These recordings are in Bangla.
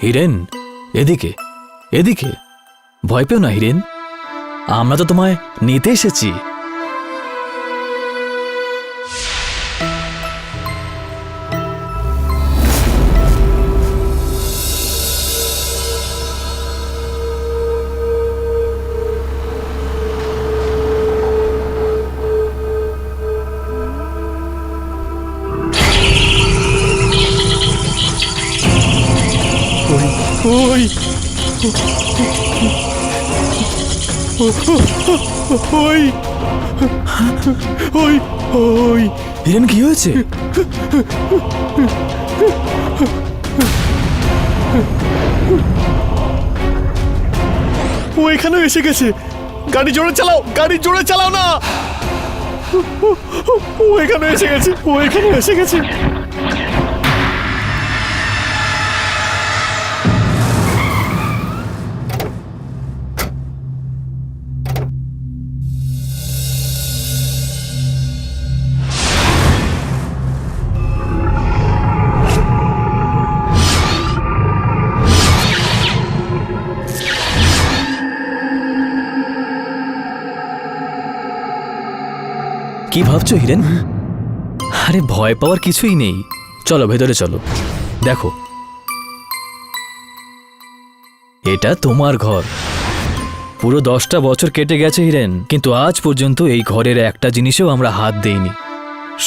হিরেন, এদিকে এদিকে। ভয় পেও না হিরেন, আমরা তো তোমায় নিতে এসেছি। ওই ওই ওই ওই হিরেন, কি হয়েছে? ও এখানেও এসে গেছে। গাড়ি জোরে চালাও, গাড়ি জোরে চালাও না। ও এখানে এসে গেছে, ও এখানে এসে গেছে। কি ভাবছো হিরেন? আরে ভয় পাওয়ার কিছুই নেই, চলো ভেতরে চলো। দেখো, এটা তোমার ঘর। পুরো 10টা বছর কেটে গেছে হিরেন, কিন্তু আজ পর্যন্ত এই ঘরের একটা জিনিসেও আমরা হাত দেইনি।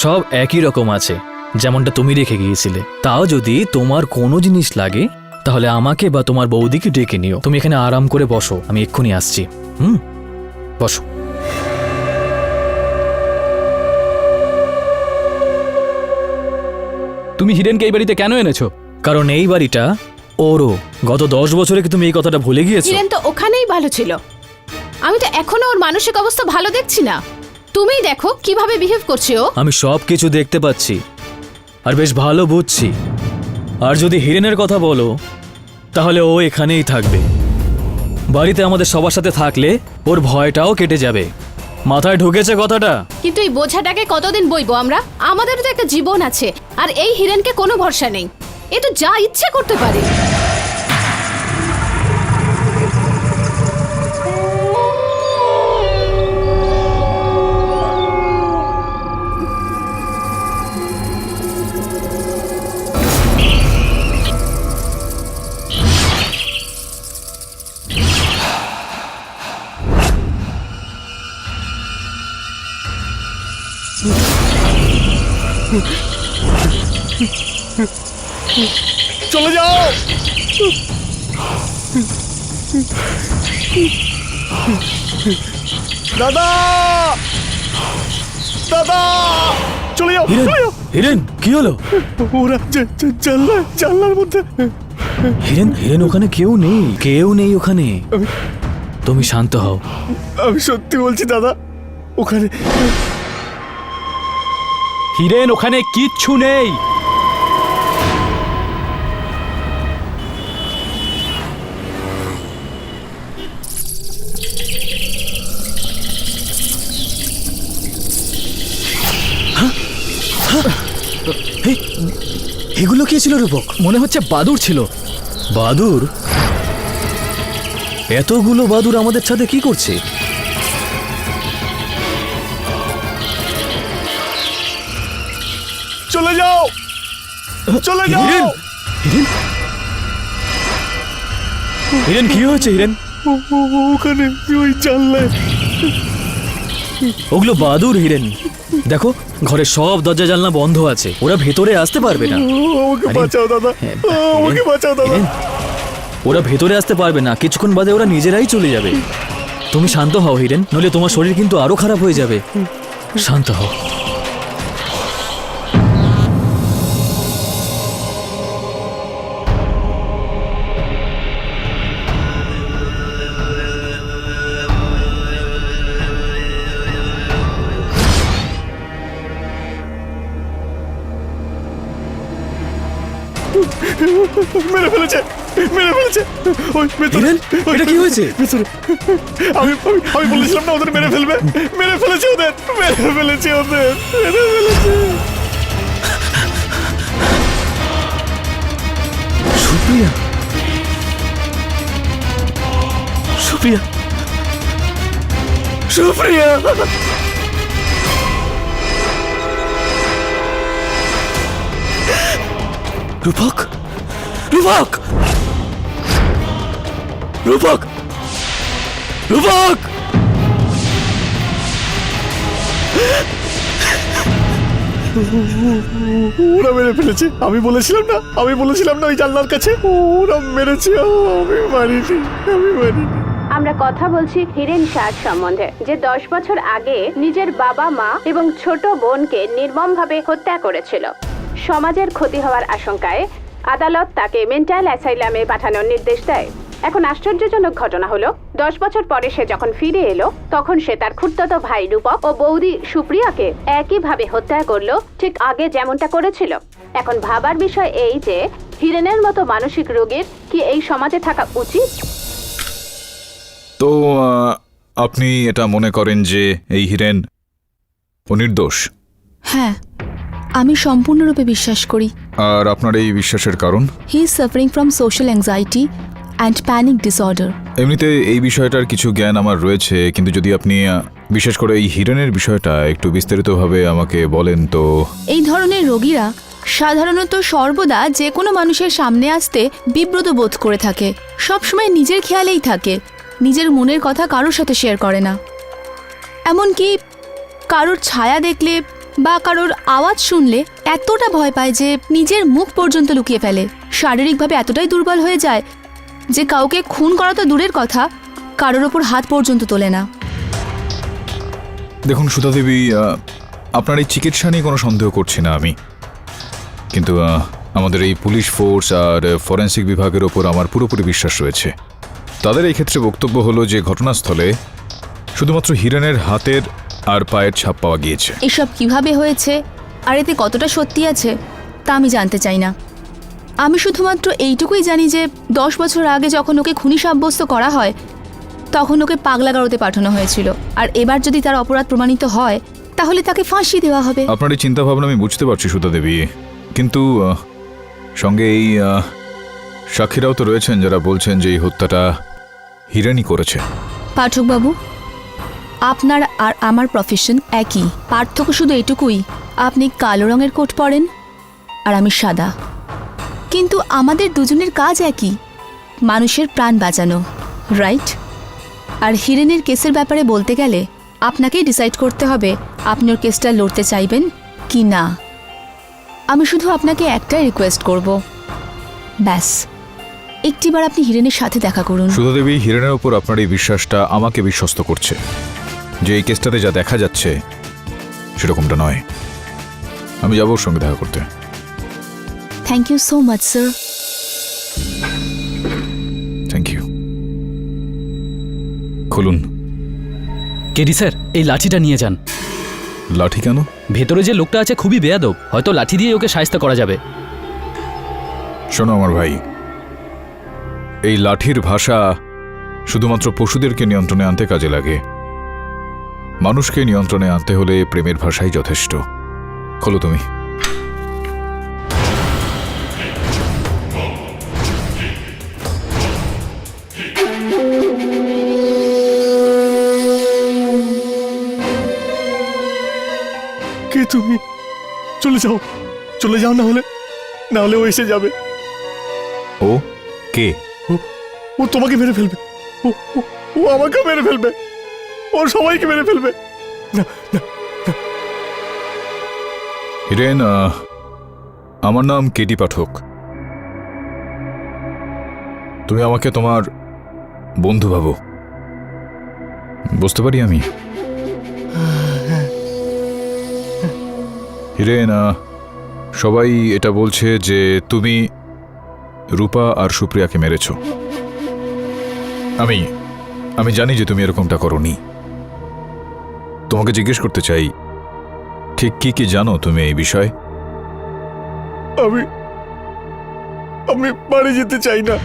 সব একই রকম আছে, যেমনটা তুমি রেখে গিয়েছিলে। তাও যদি তোমার কোনো জিনিস লাগে তাহলে আমাকে বা তোমার বৌদিকে ডেকে নিও। তুমি এখানে আরাম করে বসো, আমি এক্ষুনি আসছি। বসো। তুমি হিরেনকে এই বাড়িতে কেন এনেছো? কারণ এই বাড়িটা ওরও। গত 10 বছরে কি তুমি এই কথাটা ভুলে গিয়েছো? হিরেন তো ওখানেই ভালো ছিল। আমি তো এখনো ওর মানসিক অবস্থা ভালো দেখছি না। তুমিই দেখো কিভাবে বিহেভ করছে ও। আমি সব কিছু দেখতে পাচ্ছি আর বেশ ভালো বুঝছি। আর যদি হিরেনের কথা বলো তাহলে ও এখানেই থাকবে। বাড়িতে আমাদের সবার সাথে থাকলে ওর ভয়টাও কেটে যাবে। মাথায় ঢুকেছে কথাটা? কিন্তু এই বোঝাটাকে কতদিন বইবো আমরা? আমাদেরও তো একটা জীবন আছে। আর এই হিরেনকে কোনো ভরসা নেই, এ তো যা ইচ্ছে করতে পারে। চলে যাও। দাদা, দাদা, চলে যাও, হিরেন, চলে যাও। হিরেন, কি হলো? ওরা জানলার মধ্যে। হিরেন, হিরেন, ওখানে কেউ নেই, কেউ নেই ওখানে। তুমি শান্ত হও। আমি সত্যি বলছি দাদা, ওখানে হিরেন, ওখানে কিচ্ছু নেই। এগুলো কি ছিল রূপক? মনে হচ্ছে বাদুড় ছিল। বাদুর? এতগুলো বাদুর আমাদের সাথে কি করছে? চলে যাও, চলে যাও। হিরেন, হিরেন, হিরেন, কি হয়েছে হিরেন? ওখানে ওই জানলায়। ওগুলো বাদুর হিরেন। দেখো, ঘরের সব দরজা জানলা বন্ধ আছে, ওরা ভেতরে আসতে পারবে না। আমাকে আরে, বাঁচাও দাদা, হ্যাঁ, আমাকে হিরেন, বাঁচাও দাদা। হিরেন, ওরা ভেতরে আসতে পারবে না, কিছুক্ষণ বাদে ওরা নিজেরাই চলে যাবে। তুমি শান্ত হও হিরেন, নইলে তোমার শরীর কিন্তু আরো খারাপ হয়ে যাবে। শান্ত হও। মেরে ফেলেছে, মেরে ফেলেছে। ওই ভেতরে, হিরেন, এটা কি হয়েছে? ভেতরে। আমি আমি বলেছিলাম না ওদের মেরে ফেলবে। মেরে ফেলেছে ওদের, মেরে ফেলেছে ওদের, মেরে ফেলেছে। সুপ্রিয়া, সুপ্রিয়া, সুপ্রিয়া, রূপক, রূপক, রূপক, রূপক! ওরা মেরে ফেলেছে। আমি বলেছিলাম না, আমি বলেছিলাম না ওই জানলার কাছে। ওরা মেরেছে, আমি মারিনি, আমি মারিনি। আমরা কথা বলছি হিরেন শাহ সম্বন্ধে, যে 10 বছর আগে নিজের বাবা মা এবং ছোট বোনকে নির্মমভাবে হত্যা করেছিল। সমাজের ক্ষতি হওয়ার আশঙ্কায় আদালত তাকে মেন্টাল অ্যাসাইলামে পাঠানোর নির্দেশ দেয়। এখন আশ্চর্যজনক ঘটনা হলো 10 বছর পরে সে যখন ফিরে এলো, তখন সে তার খুড়তুতো ভাই রূপক ও বৌদি সুপ্রিয়াকে একইভাবে হত্যা করলো, ঠিক আগে যেমনটা করেছিল। এখন ভাবার বিষয় এই যে হিরেনের মতো মানসিক রোগীর কি এই সমাজে থাকা উচিত? তো আপনি এটা মনে করেন যে এই হিরেন ও নির্দোষ? হ্যাঁ, আমি সম্পূর্ণরূপে বিশ্বাস করি। আর আপনার এই বিশ্বাসের কারণ? He is suffering from social anxiety and panic disorder. এমনিতে এই বিষয়টার কিছু জ্ঞান আমার রয়েছে, কিন্তু যদি আপনি বিশেষ করে এই হিরেনের বিষয়টা একটু বিস্তারিতভাবে আমাকে বলেন তো। এই ধরনের রোগীরা সাধারণত সর্বদা যে কোনো মানুষের সামনে আসতে বিব্রত বোধ করে থাকে, সবসময় নিজের খেয়ালেই থাকে, নিজের মনের কথা কারোর সাথে শেয়ার করে না। এমনকি কারোর ছায়া দেখলে বা কারোর আওয়াজ শুনলে এতটা ভয় পায় যে নিজের মুখ পর্যন্ত লুকিয়ে ফেলে। শারীরিকভাবে এতটাই দুর্বল হয়ে যায় যে কাউকে খুন করা তো দূরের কথা, কারোর ওপর হাত পর্যন্ত তোলে না। দেখুন সুধা দেবী, আপনার এই চিকিৎসা নিয়ে কোনো সন্দেহ করছি না আমি, কিন্তু আমাদের এই পুলিশ ফোর্স আর ফরেন্সিক বিভাগের ওপর আমার পুরোপুরি বিশ্বাস রয়েছে। তাদের এই ক্ষেত্রে বক্তব্য হলো যে ঘটনাস্থলে শুধুমাত্র হিরেনের হাতের আর পায়ের ছাপ পাওয়া গিয়েছে। এসব কিভাবে হয়েছে আর এতে কতটা সত্যি আছে তা আমি জানতে চাই না। আমি শুধুমাত্র এইটুকুই জানি যে 10 বছর আগে যখন ওকে খুনি সাব্যস্ত করা হয়, তখন ওকে পাগলাগারোতে পাঠানো হয়েছিল, আর এবার যদি তার অপরাধ প্রমাণিত হয় তাহলে তাকে ফাঁসি দেওয়া হবে। আপনার এই চিন্তাভাবনা আমি বুঝতে পারছি সুধা দেবী, কিন্তু সঙ্গে এই সাক্ষীরাও তো রয়েছেন যারা বলছেন যে এই হত্যাটা হিরেনই করেছে। পাঠকবাবু, আপনার আর আমার প্রফেশন একই, পার্থক্য শুধু এটুকুই, আপনি কালো রঙের কোট পরেন আর আমি সাদা, কিন্তু আমাদের দুজনের কাজ একই, মানুষের প্রাণ বাঁচানো, রাইট? আর হিরেনের কেসের ব্যাপারে বলতে গেলে আপনাকেই ডিসাইড করতে হবে আপনি ওর কেসটা লড়তে চাইবেন কি না। আমি শুধু আপনাকে একটাই রিকোয়েস্ট করব, ব্যাস একটিবার আপনি হিরেনের সাথে দেখা করুন। সুধা দেবী, হিরেনের ওপর আপনার এই বিশ্বাসটা আমাকে বিশ্বস্ত করছে যে এই কেসটাতে যা দেখা যাচ্ছে সেরকমটা নয়। আমি যাব ওর সঙ্গে দেখা করতে। Thank you so much sir. Thank you. খুলুন। কেডি স্যার, এই লাঠিটা নিয়ে যান। লাঠি কেন? ভেতরে যে লোকটা আছে খুবই বেয়াদব, হয়তো লাঠি দিয়ে ওকে শায়েস্তা করা যাবে। শোনো আমার ভাই, এই লাঠির ভাষা শুধুমাত্র পশুদেরকে নিয়ন্ত্রণে আনতে কাজে লাগে। মানুষকে নিয়ন্ত্রণে আনতে হলে প্রেমের ভাষাই যথেষ্ট। খোলো তুমি। কে তুমি? চলে যাও, চলে যাও, না হলে ও এসে যাবে। ও কে? ও তোমাকে মেরে ফেলবে, ও আমাকে মেরে ফেলবে, ও সবাইকে মেরে ফেলবে। না না, হিরেন, আমার নাম কেটি পাঠক। তুমি আমাকে তোমার বন্ধু ভাবো, বুঝতে পারি আমি। হিরেন, সবাই এটা বলছে যে তুমি রূপা আর সুপ্রিয়াকে মেরেছ। আমি জানি যে তুমি এরকমটা করোনি। তোমাকে জিজ্ঞেস করতে চাই, ঠিক কি কি জানো তুমি এই বিষয়ে? আমি বাড়ি যেতে চাই না,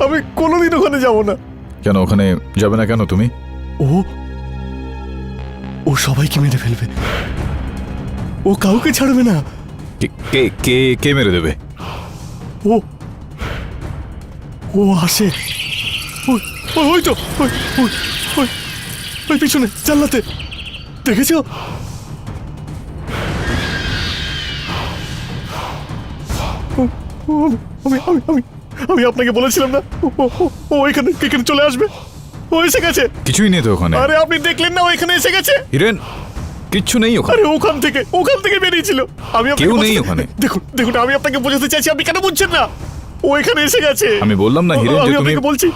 আমি কোনোদিন ওখানে যাব না। কেন ওখানে যাবে না কেন তুমি? ও সবাইকে মেরে ফেলবে, ও কাউকে ছাড়বে না। কে কে কে মেরে দেবে? ও আসে, ও ওই তো ওই ওই ওই ওই পিছনে জানলাতে দেখেছো? আমি আমি আমি আমি আপনাকে বলেছিলাম না ও এখানে এখানে চলে আসবে। ও এসে গেছে। কিছুই নেই তো ওখানে। আরে আপনি দেখলেন না ও এখানে এসে গেছে? হিরেন, কিচ্ছু নেই ওখানে। আরে ওখান থেকে বেরিয়েছিল। আমি আপনাকে কেউ নেই বলছি- ওখানে। দেখুন দেখুন, আমি আপনাকে বোঝাতে চাইছি, আপনি কেন বুঝছেন না? ও এখানে এসে গেছে। আমি বললাম না হিরেন আমি যে তুমি আপনাকে বলছি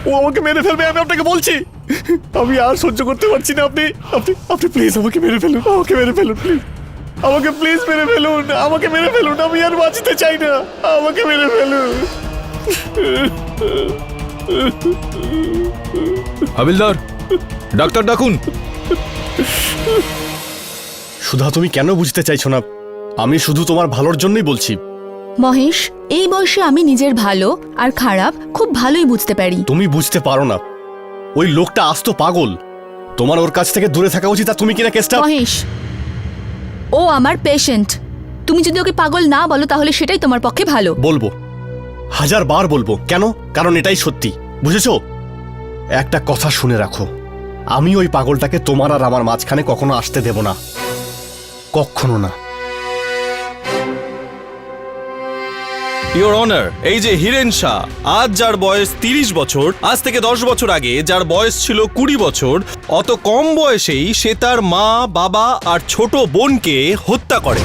ও আমাকে মেরে ফেলবে, আমি আপনাকে বলছি। আমি আর সহ্য করতে পারছি না। আপনি আপনি আপনি প্লিজ আমাকে মেরে ফেলুন, আমাকে মেরে ফেলুন প্লিজ, আমাকে প্লিজ মেরে ফেলুন, আমাকে মেরে ফেলুন, আমি আর বাঁচতে চাই না, আমাকে মেরে ফেলুন। হাবিলদার, ডাক্তার ডাকুন। সুধা, তুমি কেন বুঝতে চাইছো না? আমি শুধু তোমার ভালোর জন্যই বলছি। মহেশ, এই বয়সে আমি নিজের ভালো আর খারাপ খুব ভালোই বুঝতে পারি। তুমি বুঝতে পারো না, ওই লোকটা আস্ত পাগল। তোমার ওর কাছ থেকে দূরে থাকা উচিত। আর তুমি কিনা কেসটা মহেশ, ও আমার পেশেন্ট। তুমি যদি ওকে পাগল না বলো তাহলে সেটাই তোমার পক্ষে ভালো। বলবো, 1000 বার বলবো। কেন? কারণ এটাই সত্যি, বুঝেছো? একটা কথা শুনে রাখো, আমি ওই পাগলটাকে তোমার আর আমার মাঝখানে কখনো আসতে দেব না, কখনো না। ইওর অনার, এই যে হিরেন শাহ, আজ যার বয়স 30 বছর, আজ থেকে 10 বছর আগে যার বয়স ছিল 20 বছর, অত কম বয়সেই সে তার মা, বাবা আর ছোট বোনকে হত্যা করে।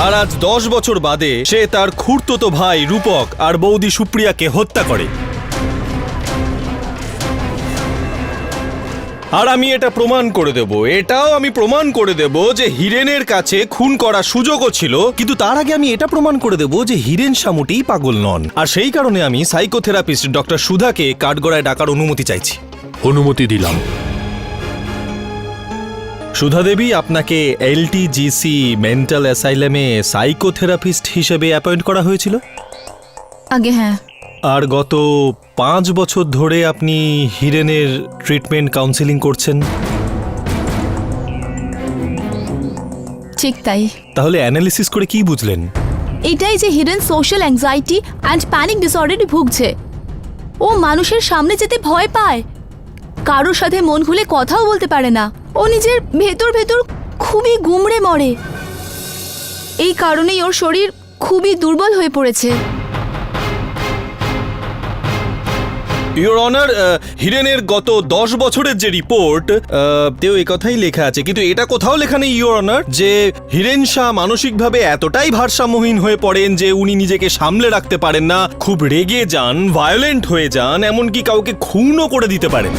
আর আজ 10 বছর বাদে সে তার খুড়তুতো ভাই রূপক আর বৌদি সুপ্রিয়াকে হত্যা করে। আর আমি এটা প্রমাণ করে দেব, এটাও আমি প্রমাণ করে দেব যে হিরেনের কাছে খুন করার সুযোগও ছিল, কিন্তু তার আগে আমি এটা প্রমাণ করে দেব যে হিরেন শামুটি পাগল নন। আর সেই কারণে আমি সাইকোথেরাপিস্ট ডক্টর সুধাকে কাঠগড়ায় ডাকার অনুমতি চাইছি। অনুমতি দিলাম। সুধা দেবী, আপনাকে এলটিজিসি মেন্টাল অ্যাসাইলামে সাইকোথেরাপিস্ট হিসেবে অ্যাপয়েন্ট করা হয়েছিল। আগে হ্যাঁ। আর গত 5 বছর ধরে আপনি হিরেনের ট্রিটমেন্ট কাউন্সিলিং করছেন। ঠিক তাই। তাহলে অ্যানালিসিস করে কি বুঝলেন? এটাই যে Hiren social anxiety and panic ডিসঅর্ডারে ভুগছে। ও মানুষের সামনে যেতে ভয় পায়, কারোর সাথে মন খুলে কথাও বলতে পারে না। ও নিজের ভেতর ভেতর খুবই গুমড়ে মরে। এই কারণেই ওর শরীর খুবই দুর্বল হয়ে পড়েছে। ইওর অনার, হিরেনের গত 10 বছরের যে রিপোর্ট, তেও এই কথাই লেখা আছে, কিন্তু এটা কোথাও লেখা নেই ইওর অনার যে হিরেন শাহ মানসিকভাবে এতটাই ভারসাম্যহীন হয়ে পড়েন যে উনি নিজেকে সামলে রাখতে পারেন না, খুব রেগে যান, ভায়োলেন্ট হয়ে যান, এমনকি কাউকে খুনও করে দিতে পারেন।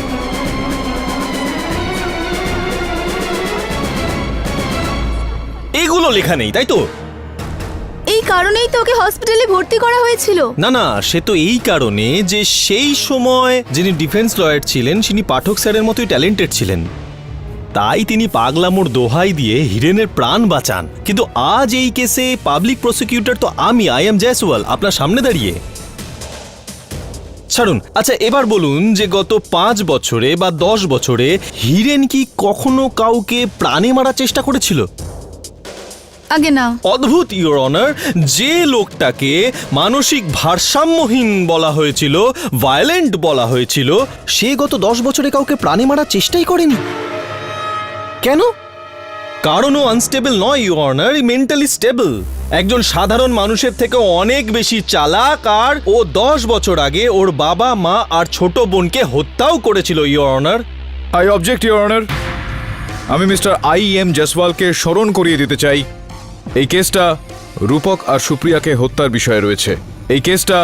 এগুলো লেখা নেই, তাই তো? এই কারণেই তো ওকে হসপিটালে ভর্তি করা হয়েছিল। না না, সে তো এই কারণে যে সেই সময় যিনি ডিফেন্স লয়ার ছিলেন তিনি পাঠক স্যারের মতোই ট্যালেন্টেড ছিলেন, তাই তিনি পাগলামোর দোহাই দিয়ে হিরেনের প্রাণ বাঁচান। কিন্তু আজ এই কেসে পাবলিক প্রসিকিউটর তো আমি, আই এম জয়সওয়াল, আপনার সামনে দাঁড়িয়ে। ছাড়ুন, আচ্ছা এবার বলুন যে গত 5 বছরে বা 10 বছরে হিরেন কি কখনো কাউকে প্রাণে মারার চেষ্টা করেছিল? আগে না। অদ্ভুত ইওর অনার, যে লোকটাকে মানসিক ভারসাম্যহীন বলা হয়েছিল, ভায়োলেন্ট বলা হয়েছিল, সে গত 10 বছরে কাউকে প্রাণে মারার চেষ্টাই করেনি। কেন? কারণ ও আনস্টেবল নয় ইওর অনার, মেন্টালি স্টেবল। একজন সাধারণ মানুষের থেকে অনেক বেশি চালাক, আর ও 10 বছর আগে ওর বাবা, মা আর ছোট বোনকে হত্যাও করেছিল your honour. I object your honour. আমি মিস্টার IM জয়সওয়ালকে স্মরণ করিয়ে দিতে চাই, এই কেসটা রূপক আর সুপ্রিয়াকে হত্যার বিষয়ে রয়েছে। এই কেসটা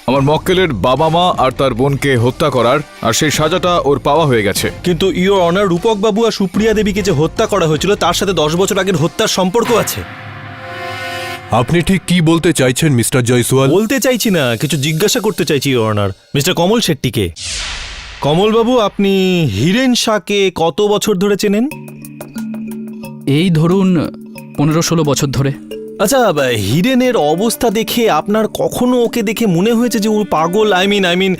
আমার মক্কেলের বাবা, মা আর তার বোনকে হত্যা করার, আর সেই সাজাটা ওর পাওয়া হয়ে গেছে। কিন্তু ইওর অনার, রূপক বাবু আর সুপ্রিয়া দেবীকে যে হত্যা করা হয়েছিল তার সাথে 10 বছর আগের হত্যার সম্পর্ক আছে। আপনি ঠিক কি বলতে চাইছেন মিস্টার জয়সওয়াল? বলতে চাইছি না, কিছু জিজ্ঞাসা করতে চাইছি ইওর অনার। মিস্টার কমল শেট্টিকে। কমল বাবু, আপনি হিরেন শাহকে কত বছর ধরে চেনেন? এই ধরুন 15-16 বছর ধরে। আচ্ছা, হিরেনের অবস্থা দেখে আপনার কখনো ওকে দেখে মনে হয়েছে যে ও পাগল? I mean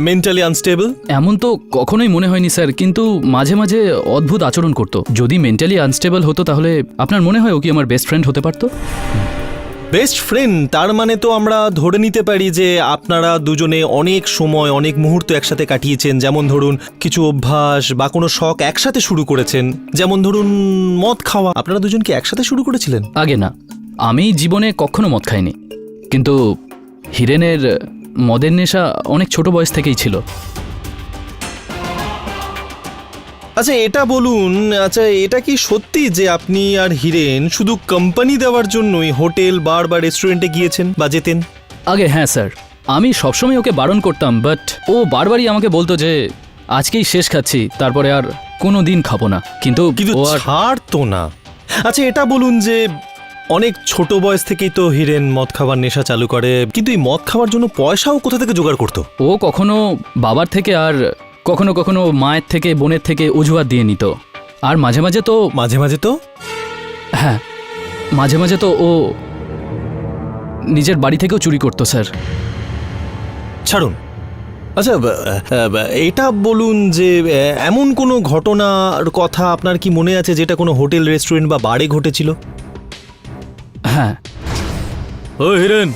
mentally unstable? এমন তো কখনোই মনে হয়নি স্যার, কিন্তু মাঝে মাঝে অদ্ভুত আচরণ করতো। যদি মেন্টালি আনস্টেবল হতো তাহলে আপনার মনে হয় ও কি আমার বেস্ট ফ্রেন্ড হতে পারতো? Best friend? তার মানে তো আমরা ধরে নিতে পারি যে আপনারা দুজনে অনেক সময় অনেক মুহূর্ত একসাথে কাটিয়েছেন, যেমন ধরুন কিছু অভ্যাস বা কোনো শখ একসাথে শুরু করেছেন, যেমন ধরুন মদ খাওয়া। আপনারা দুজন কি একসাথে শুরু করেছিলেন? আগে না, আমি জীবনে কখনো মদ খাইনি, কিন্তু হিরেনের মদের নেশা অনেক ছোট বয়স থেকেই ছিল। আচ্ছা এটা বলুন, আচ্ছা এটা কি সত্যি যে আপনি আর হিরেন শুধু কোম্পানি দেওয়ার জন্যই হোটেল, বার বা রেস্টুরেন্টে গিয়েছেন বা যেতেন? আগে হ্যাঁ স্যার, আমি সবসময় ওকে বারণ করতাম, বাট ও বারবারই আমাকে বলতো যে আজকেই শেষ খাচ্ছি, তারপরে আর কোনো দিন খাবো না। কিন্তু ও আর ছাড়তো না। আচ্ছা এটা বলুন যে অনেক ছোট বয়স থেকেই তো হিরেন মদ খাবার নেশা চালু করে, কিন্তু এই মদ খাওয়ার জন্য পয়সাও কোথা থেকে জোগাড় করতো? ও কখনো বাবার থেকে আর কখনো কখনো মায়ের থেকে, বোনের থেকে অজুহাত দিয়ে নিত। আর মাঝে মাঝে তো হ্যাঁ, মাঝে মাঝে তো ও নিজের বাড়ি থেকেও চুরি করতো স্যার। ছাড়ুন। আচ্ছা এটা বলুন যে এমন কোনো ঘটনার কথা আপনার কি মনে আছে যেটা কোনো হোটেল, রেস্টুরেন্ট বা বারে ঘটেছিল? হ্যাঁ। ও হিরেন,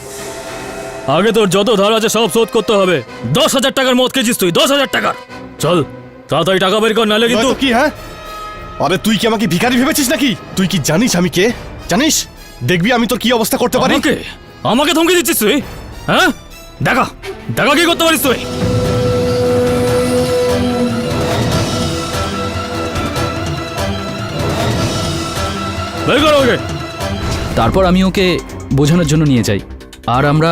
আগে তোর যত ধার আছে সব শোধ করতে হবে। 10,000 টাকার মদ খেয়েছিস তুই, 10,000 টাকার। চল তাড়াতাড়ি টাকা বের কর, নাহলে কিন্তু কি হ্যাঁ? আরে তুই কি আমাকে ভিখারি ভেবেছিস নাকি? তুই কি জানিস আমি কে? জানিস? দেখবি আমি তোর কি অবস্থা করতে পারি। আমাকে ধমকি দিচ্ছিস তুই? হ্যাঁ, দেখা দেখা কি করতে পারিস তুই? বের কর ওকে। তারপর আমি ওকে বোঝানোর জন্য নিয়ে যাই, আর আমরা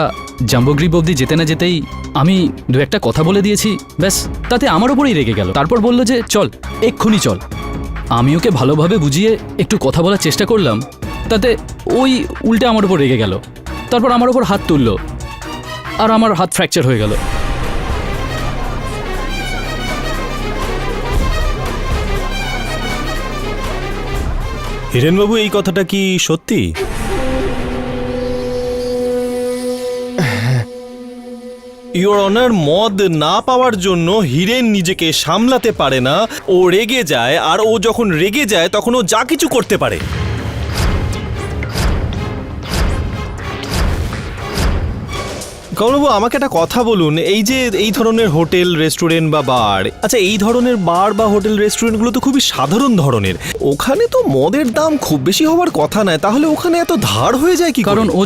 জাম্বগ্রিপ অবধি যেতে না যেতেই আমি দু একটা কথা বলে দিয়েছি, ব্যাস তাতে আমার ওপরেই রেগে গেল। তারপর বলল যে চল, এক্ষুনি চল। আমি ওকে ভালোভাবে বুঝিয়ে একটু কথা বলার চেষ্টা করলাম, তাতে ওই উল্টে আমার ওপর রেগে গেল। তারপর আমার ওপর হাত তুললো, আর আমার হাত ফ্র্যাকচার হয়ে গেল। হিরেনবাবু, এই কথাটা কি সত্যি? ইওর অনার, মদ না পাওয়ার জন্য হিরেন নিজেকে সামলাতে পারে না, ও রেগে যায়, আর ও যখন রেগে যায় তখন ও যা কিছু করতে পারে। কমলবাবু, আমাকে একটা কথা বলুন, এই যে এই ধরনের হোটেল, রেস্টুরেন্ট বা বার, আচ্ছা এই ধরনের বার বা হোটেল, রেস্টুরেন্টগুলো তো খুবই সাধারণ ধরনের, ওখানে তো মদের দাম খুব বেশি হওয়ার কথা নয়, তাহলে ওখানে এত ধার হয়ে যায় কি? কারণ ও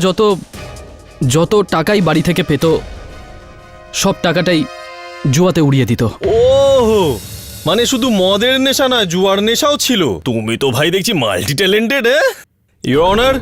যত টাকাই বাড়ি থেকে পেত সব টাকাটাই জুয়াতে উড়িয়ে দিত। ওহো, মানে শুধু মদের নেশা নয়, জুয়ার নেশাও ছিল। তুমি তো ভাই দেখছি মাল্টি ট্যালেন্টেড। ইওর অনার,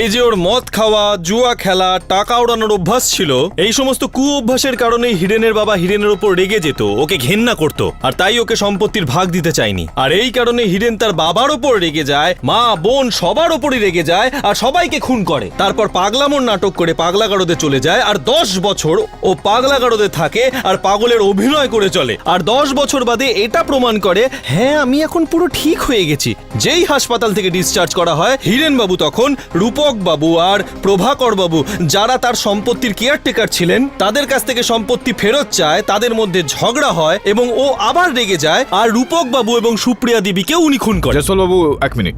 এই যে ওর মদ খাওয়া, জুয়া খেলা, টাকা ওড়ানোর অভ্যাস ছিল, এই সমস্ত কু অভ্যাসের কারণে হিরেনের বাবা হিরেনের ওপর রেগে যেত, ওকে ঘেন্না করত, আর তাই ওকে সম্পত্তির ভাগ দিতে চায়নি। আর এই কারণে হিরেন তার বাবার ওপর রেগে যায়, মা বোন সবার ওপরই রেগে যায়, আর সবাইকে খুন করে। তারপর পাগলামোর নাটক করে পাগলাগারদে চলে যায়, আর 10 বছর ও পাগলাগারদে থাকে আর পাগলের অভিনয় করে চলে। আর 10 বছর বাদে এটা প্রমাণ করে, হ্যাঁ আমি এখন পুরো ঠিক হয়ে গেছি। যেই হাসপাতাল থেকে ডিসচার্জ করা হয়, হিরেন বাবু তখন রূপক বাবু আর প্রভাকর বাবু, যারা তার সম্পত্তির কেয়ারটেকার ছিলেন, তাদের কাছ থেকে সম্পত্তি ফেরত চায়, তাদের মধ্যে ঝগড়া হয় এবং ও আবার রেগে যায়, আর রূপক বাবু এবং সুপ্রিয়া দেবীকে উনি খুন করে। জয়সওয়াল বাবু, এক মিনিট।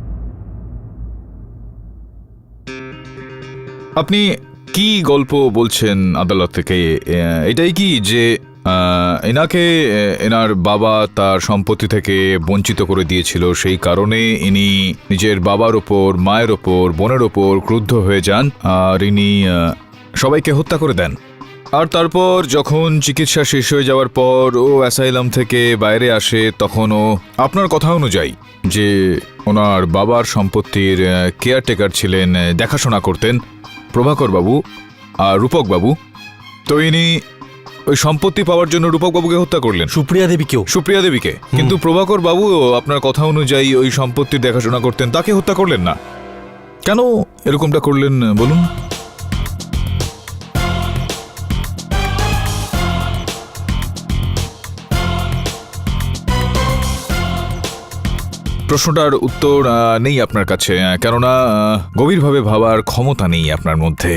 আপনি কি গল্প বলছেন আদালত থেকে? এটাই কি যে এনাকে এনার বাবা তার সম্পত্তি থেকে বঞ্চিত করে দিয়েছিল, সেই কারণে ইনি নিজের বাবার ওপর, মায়ের ওপর, বোনের ওপর ক্রুদ্ধ হয়ে যান, আর ইনি সবাইকে হত্যা করে দেন। আর তারপর যখন চিকিৎসা শেষ হয়ে যাওয়ার পর ও অ্যাসাইলাম থেকে বাইরে আসে, তখন ও আপনার কথা অনুযায়ী যে ওনার বাবার সম্পত্তির কেয়ারটেকার ছিলেন, দেখাশোনা করতেন প্রভাকর বাবু আর রূপক বাবু, তো ইনি ওই সম্পত্তি পাওয়ার জন্য রূপক বাবুকে হত্যা করলেন, সুপ্রিয়া দেবীকে। কিন্তু প্রভাকর বাবু আপনার কথা অনুযায়ী ওই সম্পত্তির দেখাশোনা করতেন, তাকে হত্যা করলেন না। কেন এরকমটা করলেন বলুন? প্রশ্নটার উত্তর নেই আপনার কাছে, কেননা গভীরভাবে ভাবার ক্ষমতা নেই আপনার মধ্যে।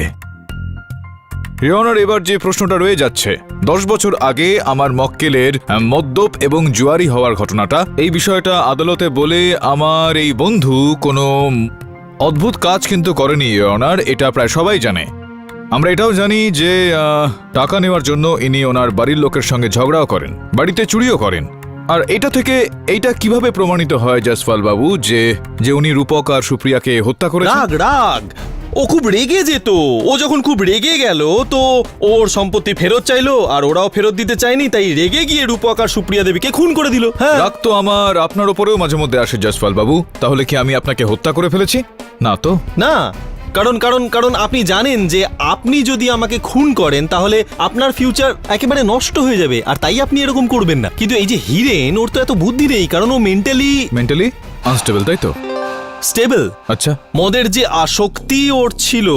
ইওর অনার, এবার যে প্রশ্নটা রয়ে যাচ্ছে, 10 বছর আগে আমার মক্কেলের মদ্যপ এবং জুয়ারি হওয়ার ঘটনাটা, এই বিষয়টা আদালতে বলে আমার এই বন্ধু কোনো অদ্ভুত কাজ কিন্তু করেনি ইওর অনার, এটা প্রায় সবাই জানে। আমরা এটাও জানি যে টাকা নেওয়ার জন্য ইনি ওনার বাড়ির লোকের সঙ্গে ঝগড়াও করেন, বাড়িতে চুরিও করেন। আর এটা থেকে এইটা কিভাবে প্রমাণিত হয় জয়সওয়াল বাবু যে উনি রূপক আর সুপ্রিয়াকে হত্যা করেছেন? রাগ রাগ, ও খুব রেগে যেত। ও যখন খুব রেগে গেল তো ওর সম্পত্তি ফেরত চাইলো, আর ওরাও ফেরত দিতে চায়নি, তাই রেগে গিয়ে রূপক আর সুপ্রিয়া দেবীকে খুন করে দিল। হ্যাঁ, রাগ তো আমার আপনার ওপরেও মাঝে মধ্যে আসে জয়সওয়াল বাবু। তাহলে কি আমি আপনাকে হত্যা করে ফেলেছি? না তো। না, কারণ কারণ কারণ আপনি জানেন যে আপনি যদি আমাকে খুন করেন তাহলে আপনার ফিউচার একেবারে নষ্ট হয়ে যাবে, আর তাই আপনি এরকম করবেন না। কিন্তু এই যে হিরেন, ওর তো এত বুদ্ধি নেই, কারণ ও মেন্টালি আনস্টেবল, তাই তো? স্টেবল। আচ্ছা, মদের যে আসক্তি ওর ছিল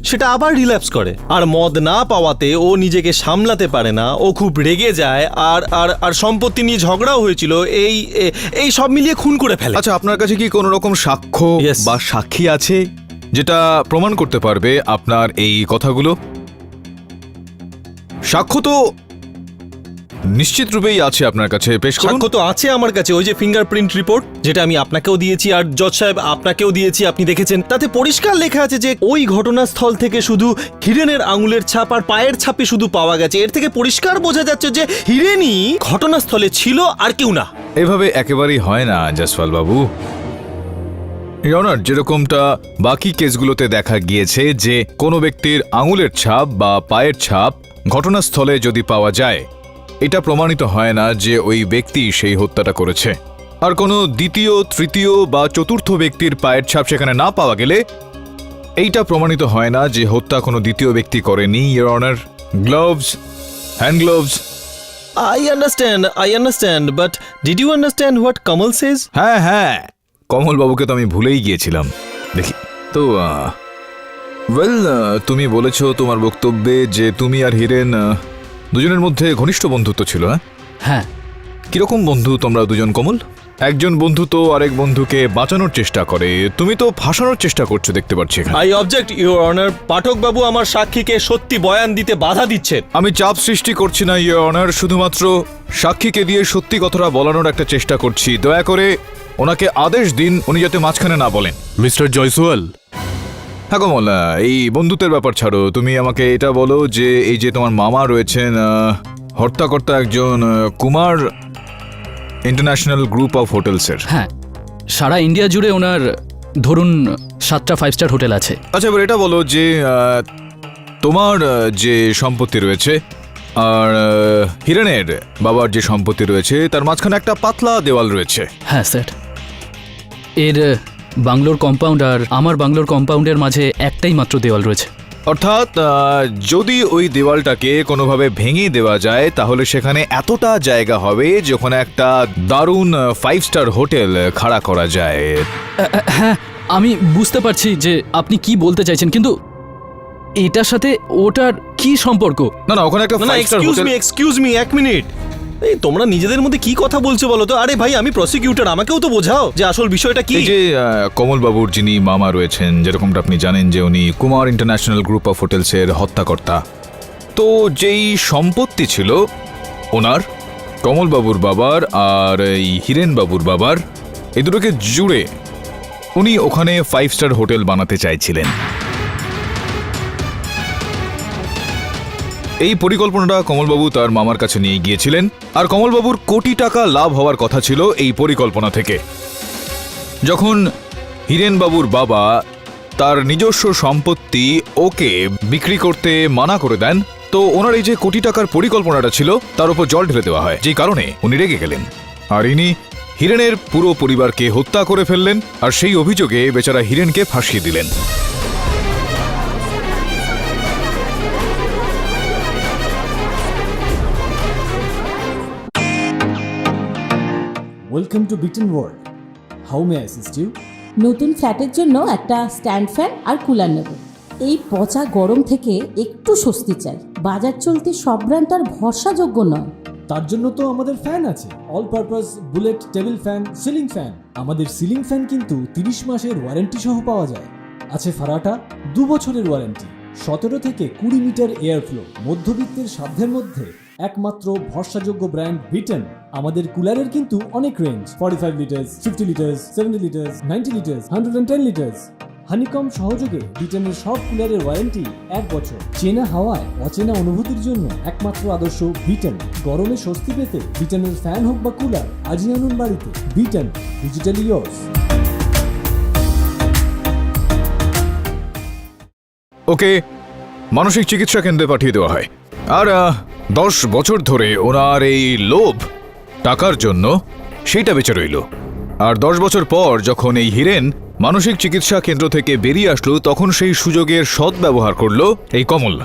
সেটা আবার রিল্যাপস করে, আর মদ না পাওয়াতে ও নিজেকে সামলাতে পারে না, ও খুব রেগে যায়, আর আর আর সম্পত্তি নিয়ে ঝগড়াও হয়েছিল, এই সব মিলিয়ে খুন করে ফেলে। আচ্ছা, আপনার কাছে কি কোনো রকম সাক্ষ্য Yes. বা সাক্ষী আছে যেটা প্রমাণ করতে পারবে আপনার এই কথাগুলো? সাক্ষ্য তো নিশ্চিত রূপেই আছে আপনার কাছে, পেশ করুন। সাক্ষ্য তো আছে আমার কাছে, ওই যে ফিঙ্গারপ্রিন্ট রিপোর্ট, যেটা আমি আপনাকেও দিয়েছি আর জজ সাহেব আপনাকেও দিয়েছি, আপনি দেখেছেন। তাতে পরিষ্কার লেখা আছে যে ওই ঘটনাস্থল থেকে শুধু হিরেনের আঙুলের ছাপ আর পায়ের ছাপই শুধু পাওয়া গেছে। এর থেকে পরিষ্কার বোঝা যাচ্ছে যে হিরেনই ঘটনাস্থলে ছিল, আর কেউ না। এভাবে একেবারেই হয় না জয়সওয়াল বাবু। ইওর অনার, যেরকমটা বাকি কেসগুলোতে দেখা গিয়েছে যে কোনো ব্যক্তির আঙুলের ছাপ বা পায়ের ছাপ ঘটনাস্থলে যদি পাওয়া যায়, এটা প্রমাণিত হয় না যে ওই ব্যক্তি সেই হত্যাটা করেছে। আর কোনো দ্বিতীয়, তৃতীয় বা চতুর্থ ব্যক্তির পায়ের ছাপ সেখানে না পাওয়া গেলে এইটা প্রমাণিত হয় না যে হত্যা কোনো দ্বিতীয় ব্যক্তি করেনি your honour. Gloves, hand gloves. I understand, but did you understand what Kamal says? হ্যাঁ, কমল বাবুকে তো আমি ভুলেই গিয়েছিলাম। দেখি তো, তুমি বলেছো তোমার বক্তব্যে যে তুমি আর হিরেন দুজনের মধ্যে ঘনিষ্ঠ বন্ধুত্ব ছিল। হ্যাঁ, কিরকম বন্ধু তোমরা দুজন কমল? একজন বন্ধু তো আরেক বন্ধুকে বাঁচানোর চেষ্টা করে, তুমি তো ফাঁসানোর চেষ্টা করছো দেখতে পাচ্ছি এখানে। I object, Your Honor. পাঠক বাবু আমার সাক্ষীকে সত্যি বয়ান দিতে বাধা দিচ্ছেন। আমি চাপ সৃষ্টি করছি না ইওর অনার, শুধুমাত্র সাক্ষীকে দিয়ে সত্যি কথাটা বলানোর একটা চেষ্টা করছি। দয়া করে ওনাকে আদেশ দিন উনি যাতে মাঝখানে না বলেন। মিস্টার জয়সওয়াল, হ্যাঁ কমল, এই বন্ধুত্বের ব্যাপার ছাড়ো, তুমি আমাকে এটা বলো যে এই যে তোমার মামা রয়েছেন, হত্যাকর্তা একজন কুমার ইন্টারন্যাশনাল গ্রুপ অফ হোটেলসের। হ্যাঁ, সারা ইন্ডিয়া জুড়ে ওনার ধরুন 7টা 5 স্টার হোটেল আছে। আচ্ছা, এবার এটা বলো যে তোমার যে সম্পত্তি রয়েছে আর হিরেনের বাবার যে সম্পত্তি রয়েছে তার মাঝখানে একটা পাতলা দেওয়াল রয়েছে। হ্যাঁ স্যার, এর বাংলোর কম্পাউন্ড আর আমার বাংলোর কম্পাউন্ডের মাঝে একটাই মাত্র দেওয়াল রয়েছে। অর্থাৎ যদি ওই দেওয়ালটাকে কোনোভাবে ভেঙে দেওয়া যায় তাহলে সেখানে এতটা জায়গা হবে যেখানে একটা দারুণ 5 স্টার হোটেল খাড়া করা যায়। হ্যাঁ, আমি বুঝতে পারছি যে আপনি কি বলতে চাইছেন, কিন্তু এটার সাথে ওটার কি সম্পর্ক? না, ওখানে একটা 5 স্টার হোটেল। এক্সকিউজ মি, এক মিনিট। এই তোমরা নিজেদের মধ্যে কি কথা বলছো বলো তো? আরে ভাই, আমি প্রসিকিউটর, আমাকেও তো বোঝাও যে আসল বিষয়টা কি। এই যে কমল বাবুর যিনি মামা রয়েছেন, যেরকমটা আপনি জানেন যে উনি কুমার ইন্টারন্যাশনাল গ্রুপ অফ হোটেলসের হত্যাকর্তা, তো যেই সম্পত্তি ছিল ওনার, কমল বাবুর বাবার আর এই হিরেন বাবুর বাবার, এই দুটোকে জুড়ে উনি ওখানে 5 স্টার হোটেল বানাতে চাইছিলেন। এই পরিকল্পনাটা কমলবাবু তার মামার কাছে নিয়ে গিয়েছিলেন, আর কমলবাবুর কোটি টাকা লাভ হওয়ার কথা ছিল এই পরিকল্পনা থেকে। যখন হিরেনবাবুর বাবা তার নিজস্ব সম্পত্তি ওকে বিক্রি করতে মানা করে দেন, তো ওনার এই যে কোটি টাকার পরিকল্পনাটা ছিল তার উপর জল ঢেলে দেওয়া হয়, যেই কারণে উনি রেগে গেলেন, আর ইনি হিরেনের পুরো পরিবারকে হত্যা করে ফেললেন, আর সেই অভিযোগে বেচারা হিরেনকে ফাঁসিয়ে দিলেন। Welcome to Bitten World. How may I assist you? নতুন ফ্ল্যাটের জন্য একটা স্ট্যান্ড ফ্যান আর কুলার নেব। এই পচা গরম থেকে একটু স্বস্তি চাই। বাজার চলতে সব ব্র্যান্ড আর ভরসাযোগ্য নয়। তার জন্য তো আমাদের ফ্যান আছে, all purpose bullet table fan, ceiling fan. আমাদের সিলিং ফ্যান কিন্তু 30 মাসের ওয়ারেন্টি সহ পাওয়া যায়। আছে ফারাটা 2 বছরের ওয়ারেন্টি, 17 থেকে 20 মিটার এয়ার ফ্লো, মধ্যবিত্তের সাধ্যের মধ্যে একমাত্র ভরসাযোগ্য ব্র্যান্ড বিটেন। আমাদের কুলারের কিন্তু অনেক range, 45 litres, 50 litres, 70 litres, 90 litres, 110 litres. Honeycomb সহযোগে বিটেনের সব কুলারের ওয়ারেন্টি 1 বছর। চেনা হাওয়ায় অচেনা অনুভূতির জন্য একমাত্র আদর্শ বিটেন। গরমে স্বস্তি পেতে বিটেনের ফ্যান হোক বা কুলার আজই আনুন বাড়িতে। Beaten, digitally yours. ওকে মানসিক চিকিৎসা কেন্দ্রে পাঠিয়ে দেওয়া হয়। আর 10 বছর ধরে ওনার এই লোভ টাকার জন্য সেইটা বেঁচে রইল। আর 10 বছর পর যখন এই হিরেন মানসিক চিকিৎসা কেন্দ্র থেকে বেরিয়ে আসলো, তখন সেই সুযোগের সদ্ব্যবহার করলো এই কমল।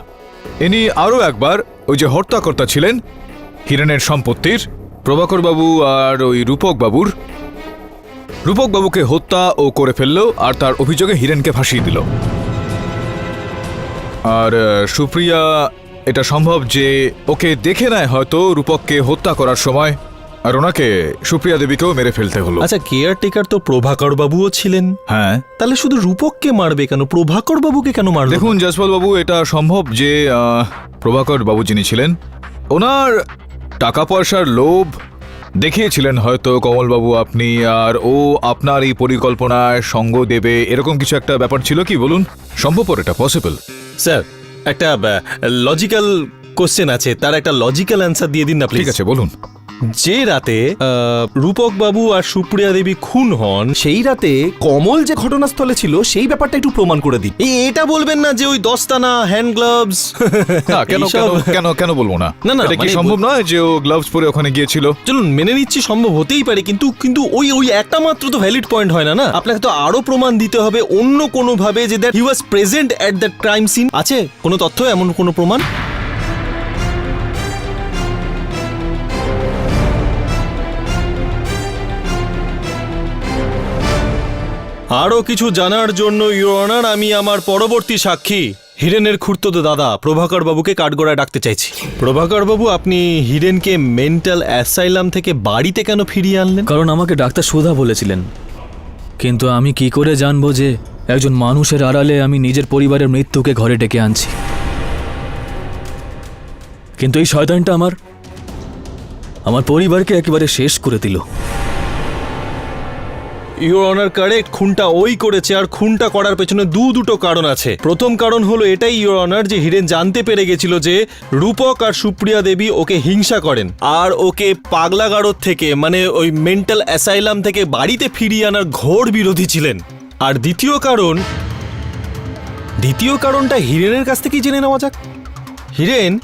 ইনি আরও একবার ওই যে হত্যাকর্তা ছিলেন হিরেনের সম্পত্তির, প্রভাকর বাবু আর ওই রূপক বাবুকে হত্যা ও করে ফেললো, আর তার অভিযোগে হিরেনকে ফাঁসিয়ে দিল। আর সুপ্রিয়া, এটা সম্ভব যে ওকে দেখে নেয় হয়তো রূপককে হত্যা করার সময়, আর ওনাকে সুপ্রিয়া দেবীকেও মেরে ফেলতে হলো। আচ্ছা, কেয়ারটেকার তো প্রভাকর বাবুও ছিলেন। হ্যাঁ, তাহলে শুধু রূপককে মারবে কেন, প্রভাকর বাবুকে কেন মারবে? দেখুন জয়সওয়াল বাবু, এটা সম্ভব যে প্রভাকর বাবু যিনি ছিলেন, ওনার টাকা পয়সার লোভ দেখিয়েছিলেন হয়তো কমলবাবু আপনি, আর ও আপনার এই পরিকল্পনায় সঙ্গ দেবে, এরকম কিছু একটা ব্যাপার ছিল কি বলুন? সম্ভবপর এটা পসিবল। স্যার, একটা লজিক্যাল কোশ্চেন আছে, তার একটা লজিক্যাল অ্যান্সার দিয়ে দিন না প্লিজ। ঠিক আছে, বলুন। যে রাতে রূপক বাবু আর সুপ্রিয়া দেবী খুন হন, সেই রাতে কমল যে ঘটনাস্থলে ছিল সেই ব্যাপারটা একটু প্রমাণ করে দিন। এটা বলবেন না যে ওই দস্তানা, হ্যান্ড গ্লাভস। কেন বলবো না? না, এটা কি সম্ভব নয় যে ও গ্লাভস পরে ওখানে গিয়েছিল? চলুন মেনে নিচ্ছি সম্ভব হতেই পারে, কিন্তু ওই একটা মাত্র তো ভ্যালিড পয়েন্ট হয় না। আপনাকে তো আরো প্রমাণ দিতে হবে অন্য কোনো ভাবে যে that he was present at that crime scene. আছে কোনো তথ্য, এমন কোনো প্রমাণ? আরও কিছু জানার জন্য ইওর অনার, আমি আমার পরবর্তী সাক্ষী হিরেনের খুড়তুতো দাদা প্রভাকর বাবুকে কাঠগড়ায় ডাকতে চাইছি। প্রভাকর বাবু, আপনি হিরেনকে মেন্টাল অ্যাসাইলাম থেকে বাড়িতে কেন ফিরিয়ে আনলেন? কারণ আমাকে ডাক্তার সুধা বলেছিলেন, কিন্তু আমি কি করে জানবো যে একজন মানুষের আড়ালে আমি নিজের পরিবারের মৃত্যুকে ঘরে ডেকে আনছি? কিন্তু এই শয়তানটা আমার পরিবারকে একেবারে শেষ করে দিল। ইওর অনার কারেক্ট, খুনটা ওই করেছে, আর খুনটা করার পেছনে দুটো কারণ আছে। প্রথম কারণ হলো এটাই ইওর অনার, যে হিরেন জানতে পেরে গেছিল যে রূপক আর সুপ্রিয়া দেবী ওকে হিংসা করেন, আর ওকে পাগলাগারদ থেকে, মানে ওই মেন্টাল অ্যাসাইলাম থেকে বাড়িতে ফিরিয়ে আনার ঘোর বিরোধী ছিলেন। আর দ্বিতীয় কারণটা হিরেনের কাছ থেকেই জেনে নেওয়া যাক। হিরেন,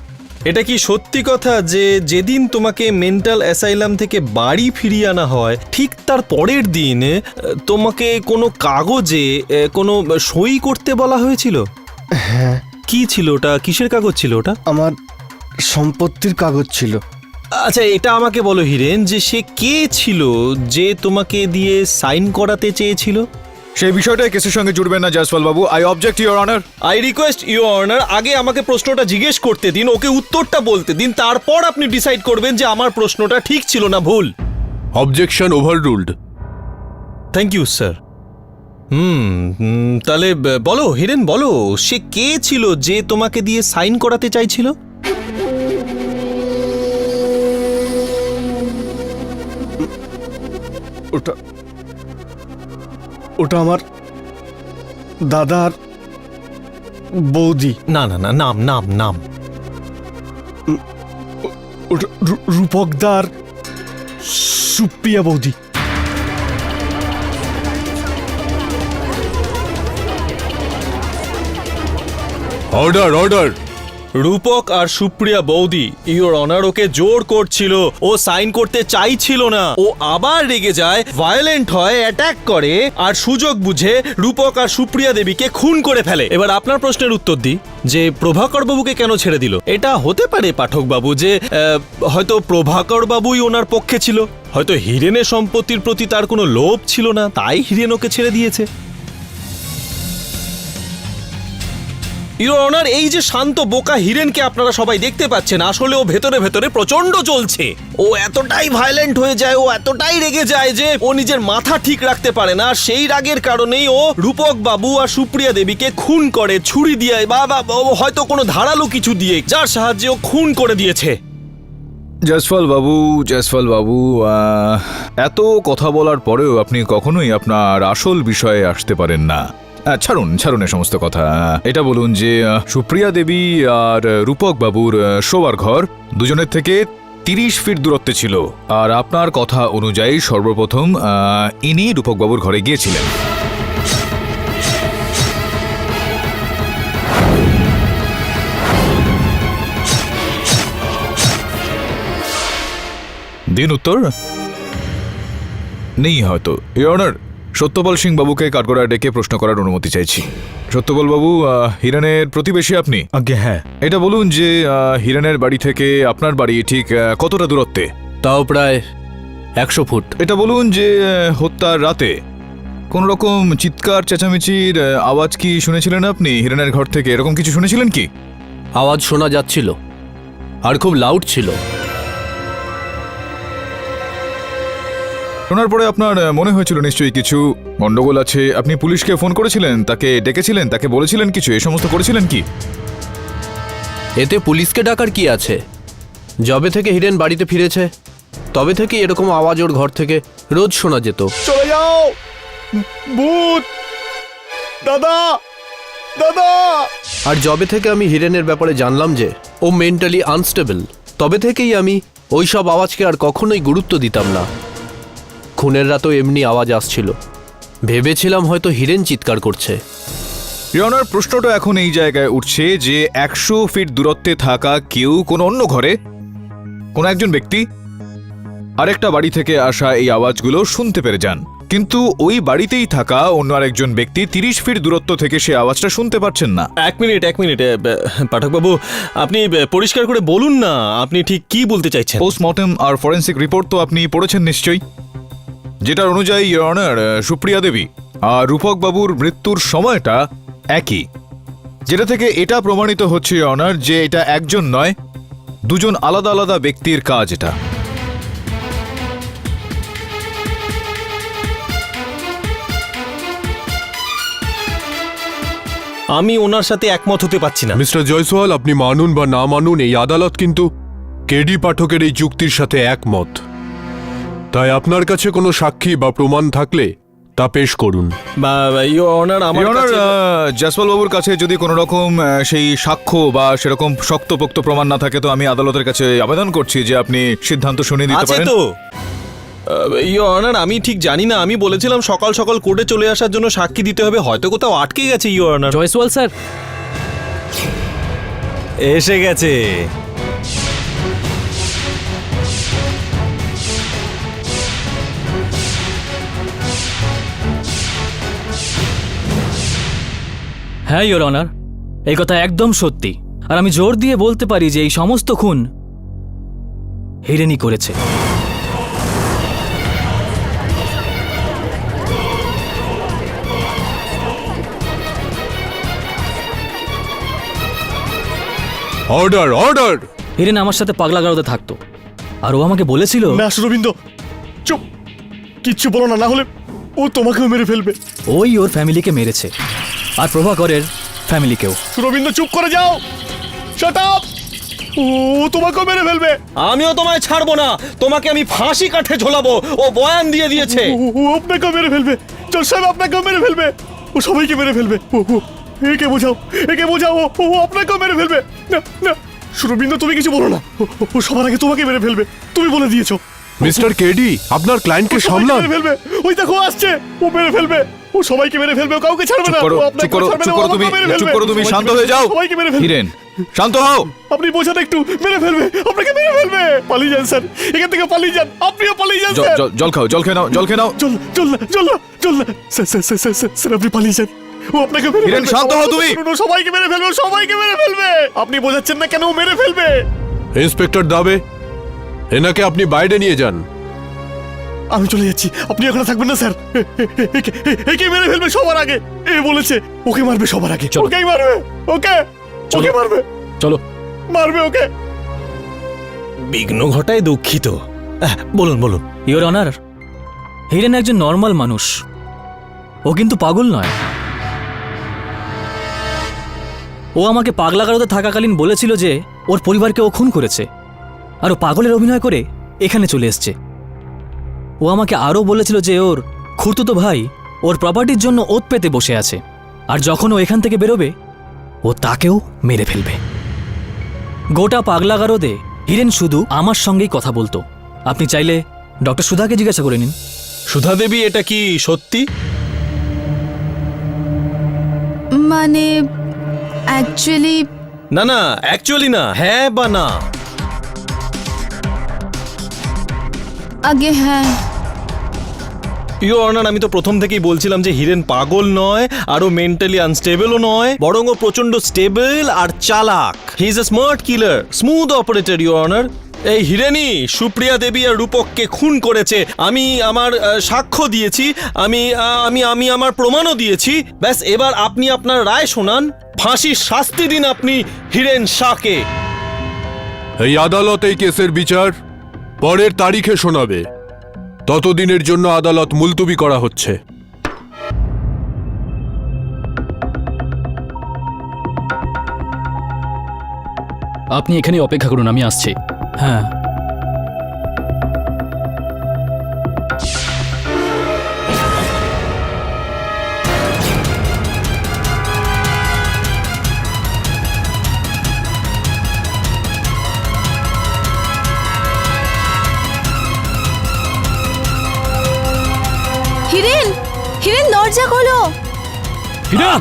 এটা কি সত্যি কথা যে যেদিন তোমাকে মেন্টাল অ্যাসাইলাম থেকে বাড়ি ফিরিয়ে আনা হয়, ঠিক তার পরের দিন তোমাকে কোনো কাগজে কোনো সই করতে বলা হয়েছিল? হ্যাঁ। কি ছিল ওটা? কিসের কাগজ ছিল ওটা? আমার সম্পত্তির কাগজ ছিল। আচ্ছা, এটা আমাকে বলো হিরেন, যে সে কে ছিল যে তোমাকে দিয়ে সাইন করাতে চেয়েছিল? সেই বিষয়টাই কেসের সঙ্গে জুড়বেন না জয়সওয়াল বাবু। I object your honour. I request your honour, আগে আমাকে প্রশ্নটা জিজ্ঞেস করতে দিন, ওকে উত্তরটা বলতে দিন, তারপর আপনি ডিসাইড করবেন যে আমার প্রশ্নটা ঠিক ছিল না ভুল। Objection overruled. Thank you sir. তাহলে বলো হিরেন, বলো সে কে ছিল যে তোমাকে দিয়ে সাইন করাতে চাইছিল? ওটা আমার দাদার বৌদি। না, নাম। ওটা রূপকদার সুপ্রিয়া বৌদি। অর্ডার। রূপক আর সুপ্রিয়া বৌদি, ইওর অনার, ওকে জোর করছিল, ও সাইন করতে চাইছিল না। ও আবার রেগে যায়, ভায়োলেন্ট হয়, অ্যাটাক করে, আর সুযোগ বুঝে রূপক আর সুপ্রিয়া দেবীকে খুন করে ফেলে। এবার আপনার প্রশ্নের উত্তর দিই, যে প্রভাকর বাবুকে কেন ছেড়ে দিল? এটা হতে পারে পাঠক বাবু যে হয়তো প্রভাকর বাবুই ওনার পক্ষে ছিল, হয়তো হিরেনের সম্পত্তির প্রতি তার কোনো লোভ ছিল না, তাই হিরেন ওকে ছেড়ে দিয়েছে। ইওর অনার, এই যে শান্ত বোকা হিরেনকে আপনারা সবাই দেখতে পাচ্ছেন, আসলে ও ভেতরে ভেতরে প্রচন্ড চলছে। ও এতটাই ভায়োলেন্ট হয়ে যায়, ও এতটাই রেগে যায় যে ও নিজের মাথা ঠিক রাখতে পারে না। সেই রাগের কারণেই ও রূপক বাবু আর সুপ্রিয়া দেবীকে খুন করে ছুরি দিয়ে বা হয়তো কোনো ধারালো কিছু দিয়ে, যার সাহায্যে ও খুন করে দিয়েছে। জয়সওয়াল বাবু, এত কথা বলার পরেও আপনি কখনোই আপনার আসল বিষয়ে আসতে পারেন না। ছাড়ুন এ সমস্ত কথা। এটা বলুন যে সুপ্রিয়া দেবী আর রূপক বাবুর শোবার ঘর দুজনের থেকে 30 ফিট দূরত্বে ছিল, আর আপনার কথা অনুযায়ী সর্বপ্রথম ইনি রূপক বাবুর ঘরে গিয়েছিলেন। দিন উত্তর নেই হয়তো। ইওর অনার, সত্যপাল সিং বাবুকে কাঠগড়ায় ডেকে প্রশ্ন করার অনুমতি চাইছি। সত্যপাল বাবু, হিরেনের প্রতিবেশী আপনি? আগে হ্যাঁ। এটা বলুন যে হিরেনের বাড়ি থেকে আপনার বাড়ি ঠিক কতটা দূরত্বে? তাও প্রায় 100 ফুট। এটা বলুন যে হত্যার রাতে কোন রকম চিৎকার চেঁচামেচির আওয়াজ কি শুনেছিলেন আপনি হিরেনের ঘর থেকে? এরকম কিছু শুনেছিলেন কি? আওয়াজ শোনা যাচ্ছিল আর খুব লাউড ছিল। শোনার পরে আপনার মনে হয়েছিল নিশ্চয়ই কিছু গন্ডগোল আছে। আপনি পুলিশকে ফোন করেছিলেন, তাকে ডেকেছিলেন, তাকে বলেছিলেন কিছু, এই সমস্ত করেছিলেন কি? এতে পুলিশকে ডাকার কি আছে? যবে থেকে হিরেন বাড়িতে ফিরেছে তবে থেকে এরকম আওয়াজ ওর ঘর থেকে রোজ শোনা যেত। চলে যাও ভূত! দাদা, দাদা! আর যবে থেকে আমি হিরেনের ব্যাপারে জানলাম যে ও মেন্টালি আনস্টেবল, তবে থেকেই আমি ওই সব আওয়াজকে আর কখনোই গুরুত্ব দিতাম না। খুনের রাতেও এমনি আওয়াজ আসছিল, ভেবেছিলাম হয়তো হিরেন চিৎকার করছে। ইওর প্রশ্নটা এখন এই জায়গায় উঠছে যে 100 ফিট দূরত্বে থাকা কেউ কোনো অন্য ঘরে কোনো একজন ব্যক্তি আরেকটা বাড়ি থেকে আসা এই আওয়াজগুলো শুনতে পেরে যান, কিন্তু ওই বাড়িতেই থাকা অন্য আরেকজন ব্যক্তি 30 ফিট দূরত্ব থেকে সে আওয়াজটা শুনতে পাচ্ছেন না। এক মিনিট পাঠকবাবু, আপনি পরিষ্কার করে বলুন না আপনি ঠিক কি বলতে চাইছেন। পোস্টমর্টেম আর ফরেন্সিক রিপোর্ট তো আপনি পড়েছেন নিশ্চয়ই, যেটার অনুযায়ী ইওর অনার সুপ্রিয়া দেবী আর রূপক বাবুর মৃত্যুর সময়টা একই, যেটা থেকে এটা প্রমাণিত হচ্ছে ইওর অনার যে এটা একজন নয়, দুজন আলাদা আলাদা ব্যক্তির কাজ এটা। আমি ওনার সাথে একমত হতে পারছি না। মিস্টার জয়সওয়াল, আপনি মানুন বা না মানুন, এই আদালত কিন্তু কেডি পাঠকের এই যুক্তির সাথে একমত। তাই আপনার কাছে কোনো সাক্ষী বা প্রমাণ থাকলে তা পেশ করুন। ইওর অনার, আমার কাছে জয়সওয়াল বাবুর কাছে যদি কোনো রকম সেই সাক্ষ্য বা সেরকম শক্তপোক্ত প্রমাণ না থাকে তো আমি আদালতের কাছে আবেদন করছি যে আপনি সিদ্ধান্ত শুনিয়ে দিতে আছে পারেন। তো। ইওর অনার, আমি ঠিক জানি না, আমি বলেছিলাম সকাল সকাল কোর্টে চলে আসার জন্য সাক্ষী দিতে হবে, হয়তো কোথাও আটকে গেছে। ইওর অনার, জয়সওয়াল স্যার এসে গেছে। হ্যাঁ ইওর অনার, এই কথা একদম সত্যি, আর আমি জোর দিয়ে বলতে পারি যে এই সমস্ত খুন হিরেনই করেছে। Order, order! হিরেন আমার সাথে পাগলা গারদে থাকতো, আর ও আমাকে বলেছিল না সুরবিন্দ, চুপ! কিচ্ছু বলো না, না হলে ও তোমাকেও মেরে ফেলবে। ওই ওর ফ্যামিলিকে মেরেছে, আর প্রভাকরের ফ্যামিলিকেও। সুরবিন্দ, চুপ করে যাও! Shut up! ও তোমাকেও মেরে ফেলবে। আমিও তোমায় ছাড়বো না, তোমাকে আমি ফাঁসি কাঠে ঝোলাবো। ও বয়ান দিয়ে দিয়েছে। ও আপনাকেও মেরে ফেলবে। জজ সাহেব, আপনাকেও মেরে ফেলবে। ও সবাইকে মেরে ফেলবে। একে বোঝাও, একে বোঝাও। ও আপনাকেও মেরে ফেলবে। না না সুরবিন্দ, তুমি কিছু বলো না। ও সবার আগে তোমাকে মেরে ফেলবে, তুমি বলে দিয়েছো। মিস্টার কেডি, আপনার ক্লায়েন্টকে সবাইকে সামলান। মেরে ফেলবে। ওই দেখো আসছে, ও মেরে ফেলবে। ও সবাইকে মেরে ফেলবে, ও কাউকে ছাড়বে না। ও আপনাকে ছাড়বে না, ও আমাকেও মেরে ফেলবে। চুপ করো তুমি, শান্ত হয়ে যাও। সবাইকে মেরে ফেলবে। হিরেন, শান্ত হও। আপনি বোঝান একটু, মেরে ফেলবে, আপনাকে মেরে ফেলবে। পালিয়ে যান স্যার, এখান থেকে পালিয়ে যান। আপনিও পালিয়ে যান স্যার। জল খাও, জল খেয়ে নাও, জল খেয়ে নাও। চল চল না, চল না, চল না। স্যার আপনি পালিয়ে যান। ও আপনাকে মেরে হিরেন, ফেলবে। শান্ত হও তুমি। ও সবাইকে মেরে ফেলবে, ও সবাইকে মেরে ফেলবে। আপনি বোঝাচ্ছেন না কেন ও মেরে ফেলবে? ইন্সপেক্টর দাবে, এনাকে আপনি বাইরে নিয়ে যান। আমি চলে যাচ্ছি, আপনি এখানে থাকবেন না স্যার। একে মেরে ফেলবে সবার আগে, এ বলেছে ওকে মারবে সবার আগে, চলো। ওকেই মারবে, ওকে ওকে মারবে, চলো। মারবে ওকে। বিঘ্ন ঘটায় দুঃখিত। বলুন বলুন। ইওর অনার, হিরেন একজন নর্মাল মানুষ, ও কিন্তু পাগল নয়। ও আমাকে পাগলাগারদে থাকাকালীন বলেছিল যে ওর পরিবারকে ও খুন করেছে, আর ও পাগলের অভিনয় করে এখানে চলে এসছে। ও আমাকে আরও বলেছিল যে ওর খুড়তুতো ভাই ওর প্রপার্টির জন্য ওত পেতে বসে আছে, আর যখন ও এখান থেকে বেরোবে ও তাকেও মেরে ফেলবে। গোটা পাগলাগারদে হিরেন শুধু আমার সঙ্গেই কথা বলতো। আপনি চাইলে ডক্টর সুধাকে জিজ্ঞাসা করে নিন। সুধা দেবী, এটা কি সত্যি? মানে অ্যাকচুয়ালি না না, অ্যাকচুয়ালি না, হ্যাঁ বা না? আগে হ্যাঁ। ইওর অনার, আমি তো প্রথম থেকেই বলছিলাম যে হিরেন পাগল নয়, আরো মেন্টালি আনস্টেবলও নয়, বরং ও প্রচন্ড স্টেবল আর চালাক। He is a smart killer, smooth operator, your honour. এই হিরেনই সুপ্রিয়া দেবী আর রূপককে খুন করেছে। আমি আমার সাক্ষ্য দিয়েছি, আমি আমি আমি আমার প্রমাণও দিয়েছি। ব্যাস, এবার আপনি আপনার রায় শোনান, ফাঁসির শাস্তি দিন আপনি হিরেন শাহকে। এই আদালত এই কেসের বিচার পরের তারিখে শোনাবে। ততদিনের জন্য আদালত মুলতবি করা হচ্ছে। আপনি এখানে অপেক্ষা করুন, আমি আসছি। হ্যাঁ, হিরেন, হিরেন দরজা খোলো। হিরেন!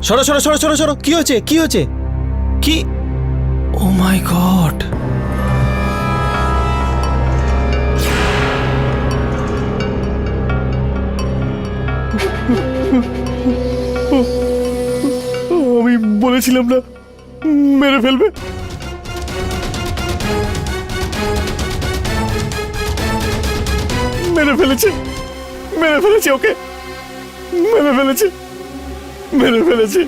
সরো সরো সরো সরো সরো, কি হয়েছে, কি হয়েছে, কি? ও মাই গড! আমি বলেছিলাম না মেরে ফেলবে। মেরে ফেলেছে, মেরে ফেলেছে ওকে, মেরে ফেলেছে, মেরে ফেলেছে।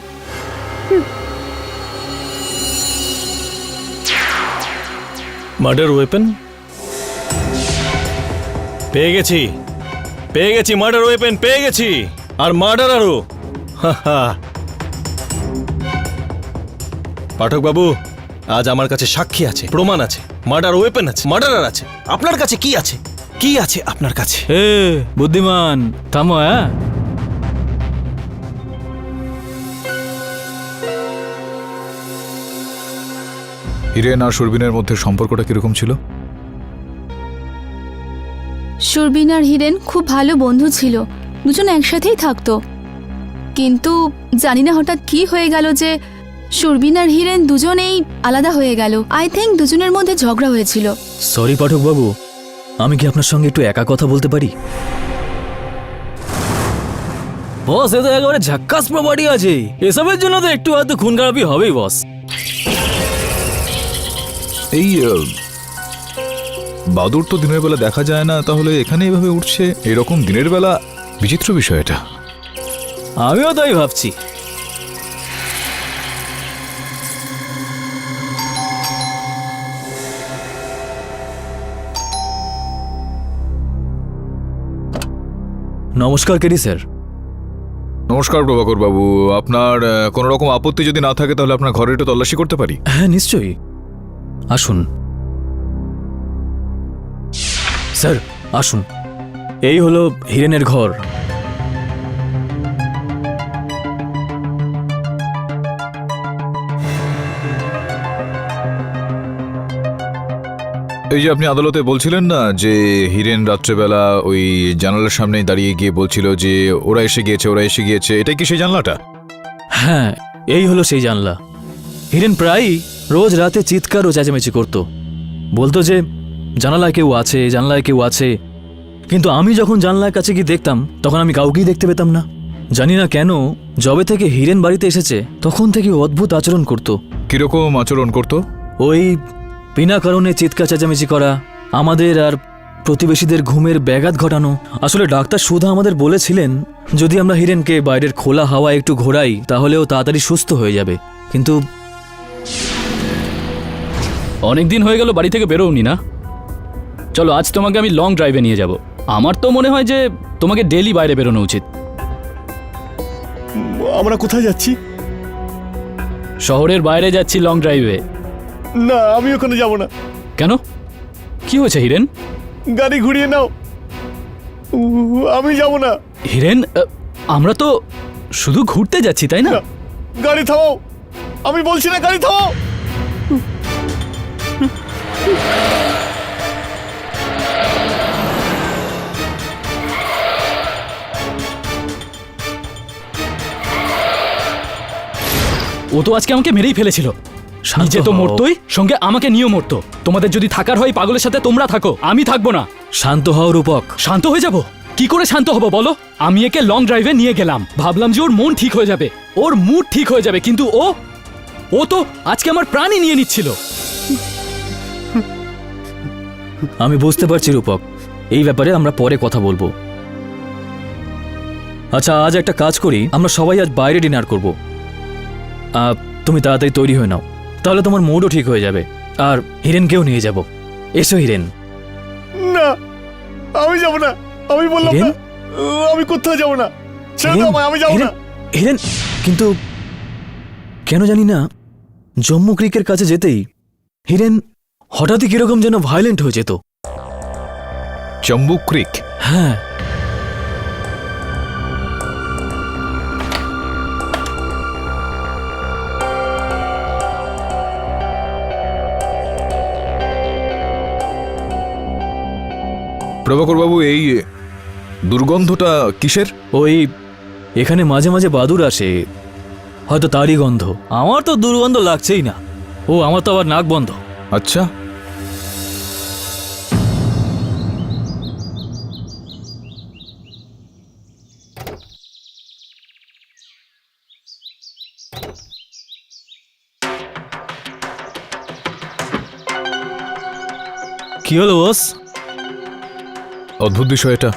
মার্ডার ওয়েপন পেয়ে গেছি, পেয়ে গেছি, মার্ডার ওয়েপন পেয়ে গেছি, আর মার্ডারারও। পাঠক বাবু, আজ আমার কাছে সাক্ষী আছে, প্রমাণ আছে, মার্ডার ওয়েপন আছে, মার্ডারার আছে। আপনার কাছে কি আছে? কি আছে আপনার কাছে? এ বুদ্ধিমান, থামো। হ্যাঁ, হিরেন আর সুরবিনের মধ্যে সম্পর্কটা কিরকম ছিল? সুরবিন আর হিরেন খুব ভালো বন্ধু ছিল, দুজন একসাথেই থাকতো। কিন্তু জানি না হঠাৎ কি হয়ে গেল যে সুরবিন আর হিরেন দুজনেই আলাদা হয়ে গেল। আই থিঙ্ক দুজনের মধ্যে ঝগড়া হয়েছিল। সরি পাঠক বাবু, আমি কি আপনার সঙ্গে একটু একা কথা বলতে পারি? বস, এ তো একেবারে ঝাক্কাস প্রপার্টি আছে, এসবের জন্য তো একটু হয়তো খুন খারাপি হবেই বস। এই বাদুর তো দিনের বেলা দেখা যায় না, তাহলে এখানে এভাবে উঠছে, এরকম দিনের বেলা বিচিত্র বিষয় এটা। আমিও তাই ভাবছি। নমস্কার কেডি স্যার। নমস্কার প্রভাকর বাবু, আপনার কোনো রকম আপত্তি যদি না থাকে তাহলে আপনার ঘরে একটু তল্লাশি করতে পারি? হ্যাঁ নিশ্চয়ই, আসুন স্যার, আসুন। এই হলো হিরেনের ঘর। এই যে আপনি আদালতে বলছিলেন না যে হিরেন রাত্রেবেলা ওই জানালার সামনে দাঁড়িয়ে গিয়ে বলছিল যে ওরা এসে গিয়েছে, ওরা এসে গিয়েছে, এটাই কি সেই জানলাটা? হ্যাঁ, এই হলো সেই জানলা। হিরেন প্রায়ই রোজ রাতে চিৎকার ও চেঁচামেচি করতো, বলতো যে জানালায় কেউ আছে, জানলায় কেউ আছে। কিন্তু আমি যখন জানলার কাছে গিয়ে দেখতাম তখন আমি কাউকেই দেখতে পেতাম না। জানি না কেন যবে থেকে হিরেন বাড়িতে এসেছে তখন থেকে অদ্ভুত আচরণ করত। কিরকম আচরণ করতো? ওই বিনা কারণে চিৎকার চেঁচামেচি করা, আমাদের আর প্রতিবেশীদের ঘুমের ব্যাঘাত ঘটানো। আসলে ডাক্তার সুধা আমাদের বলেছিলেন যদি আমরা হিরেনকে বাইরের খোলা হাওয়ায় একটু ঘোরাই তাহলেও তাড়াতাড়ি সুস্থ হয়ে যাবে, কিন্তু অনেক দিন হয়ে গেল বাড়ি থেকে বেরোওনি না? চলো আজ তোমাকে আমি লং ড্রাইভে নিয়ে যাব। আমার তো মনে হয় যে তোমাকে ডেলি বাইরে বেরোনো উচিত। আমরা কোথায় যাচ্ছি? শহরের বাইরে যাচ্ছি লং ড্রাইভে। না, আমি ওখানে যাব না। কেন, কি হয়েছে হিরেন? গাড়ি ঘুরিয়ে নাও, আমি যাব না। হিরেন, আমরা তো শুধু ঘুরতে যাচ্ছি, তাই না? না, গাড়ি থামাও, আমি বলছি না, গাড়ি থামাও। ও তো আজকে আমাকে মেরেই ফেলেছিল। নিজে তো মরতই, সঙ্গে আমাকে নিয়েও মরতো। তোমাদের যদি থাকার হয় পাগলের সাথে তোমরা থাকো, আমি থাকবো না। শান্ত হও রূপক। শান্ত হয়ে যাব? কি করে শান্ত হব বলো? আমি একে লং ড্রাইভে নিয়ে গেলাম, ভাবলাম যে ওর মন ঠিক হয়ে যাবে, ওর মুড ঠিক হয়ে যাবে, কিন্তু ও তো আজকে আমার প্রাণই নিয়ে নিচ্ছিল। আমি বুঝতে পারছি রূপক, এই ব্যাপারে আমরা পরে কথা বলবো। আচ্ছা, আজ একটা কাজ করি, আমরা সবাই আজ বাইরে ডিনার করব। তুমি তাড়াতাড়ি তৈরি হয়ে নাও, তাহলে তোমার মুডও ঠিক হয়ে যাবে। আর হিরেনকেও নিয়ে যাব। এসো হিরেন। না, আমি যাব না, আমি বললাম না, হিরেন? আমি কোথাও যাব না। ছেড়ে দাও আমায়, আমি যাব না। হিরেন, কিন্তু কেন জানি না জম্মু ক্রিকের কাছে যেতেই হিরেন হঠাৎই কিরকম যেন ভায়োলেন্ট হয়ে যেত। জম্বু ক্রিক? হ্যাঁ, প্রভাকর বাবু, এই দুর্গন্ধটা কিসের? ওই এখানে মাঝে মাঝে বাদুর আসে, হয়তো তারই গন্ধ। আমার তো দুর্গন্ধ লাগছেই না। ও, আমার তো আবার নাক বন্ধ। আচ্ছা, কি হলো বস? অদ্ভুত বিষয় এটা।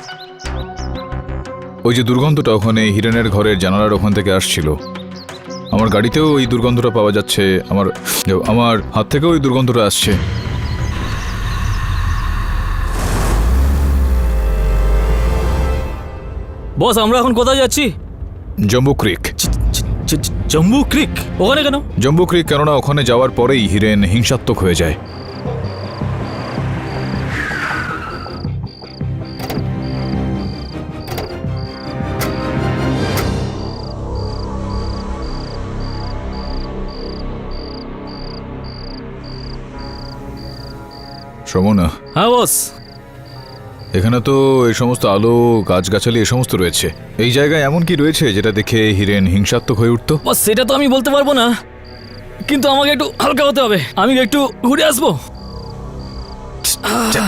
ওই যে দুর্গন্ধটা ওখানে হিরেনের ঘরের জানালার ওখান থেকে আসছিল, আমার গাড়িতেও ওই দুর্গন্ধটা পাওয়া যাচ্ছে, আমার হাত থেকেও ওই দুর্গন্ধটা আসছে। বস, আমরা এখন কোথায় যাচ্ছি? জম্বু ক্রিক। জম্বু ক্রিক? ওখানে কেন? জম্বু ক্রিক কেননা ওখানে যাওয়ার পরেই হিরেন হিংসাত্মক হয়ে যায়। শোমনা, হ্যাঁ বস। এখানে তো এই সমস্ত আলো, গাছগাছালি এ সমস্ত রয়েছে। এই জায়গায় এমন কি রয়েছে যেটা দেখে হিরেন হিংসাত্মক হয়ে উঠতো? বস, সেটা তো আমি বলতে পারবো না, কিন্তু আমাকে একটু হালকা হতে হবে। আমি একটু ঘুরে আসবো। যা,